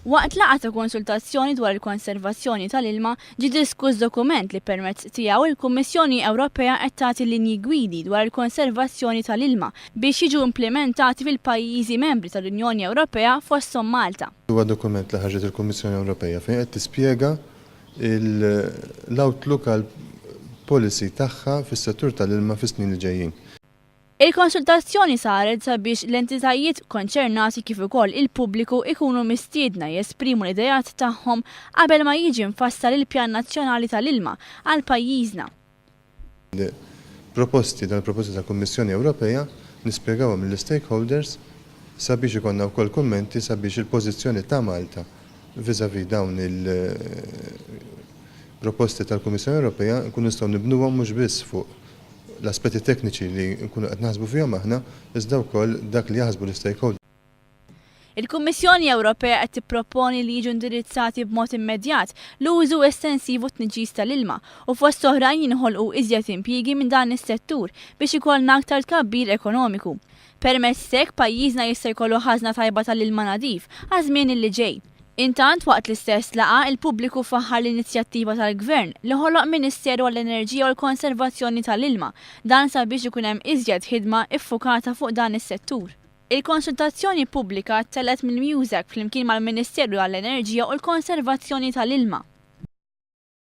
Waqt laqgħa ta' konsultazzjoni dwar il-konservazzjoni tal-ilma ġie diskuss dokument li permezz tiegħu il-Kummissjoni Ewropea qed tagħti linji gwidi dwar il-konservazzjoni tal-ilma biex jiġu implementati fil-pajjiżi membri tal-Unjoni Ewropea fosthom Malta. Huwa dokument li ħarġet il-Kummissjoni Ewropea fejn qed tispjega l-outlook għal policy tagħha fis-settur tal-ilma fis-snin li ġejjin. Il-konsultazzjoni saret sabiex l-entitajiet konċernati kif ukoll il-pubbliku ikunu mistiedna jesprimu l-idejat tagħhom qabel ma jiġi mfassal il-Pjan Nazzjonali tal-Ilma għal pajjiżna. Proposti tal-Kummissjoni Ewropea nispjegawhom lill-stakeholders sabiex ikollna wkoll kummenti sabiex il-pożizzjoni ta' Malta vis-à-vis dawn il-proposti tal-Kummissjoni Ewropea nkunu nistgħu nibnuhom mhux biss fuq l-aspetti tekniċi li nkunu qed naħsbu fihom aħna, iżda wkoll dak li jaħsbu l-stakeholders. Il-Kummissjoni Ewropea qed tipproponi li jiġu indirizzati b'mod immedjat l-użu estensivu tniġis tal-ilma u fost oħrajn jinħolqu iżjed impjiegi minn dan is-settur biex ikollna aktar tkabbir ekonomiku. Permezz hekk pajjiżna jista' jkollu ħażna tajba tal-ilma nadif għaż-żmien li ġej. Intant waqt l-istess laqgħa il-pubbliku faħħar l-inizjattiva tal-Gvern li ħoloq Ministeru għall-Enerġija u l-Konservazzjoni tal-Ilma dan sabiex ikun hemm iżjed ħidma iffukata fuq dan is-settur. Il-konsultazzjoni pubblika tellet mill-Musec flimkien mal-Ministeru għall-Enerġija u l-Konservazzjoni tal-Ilma.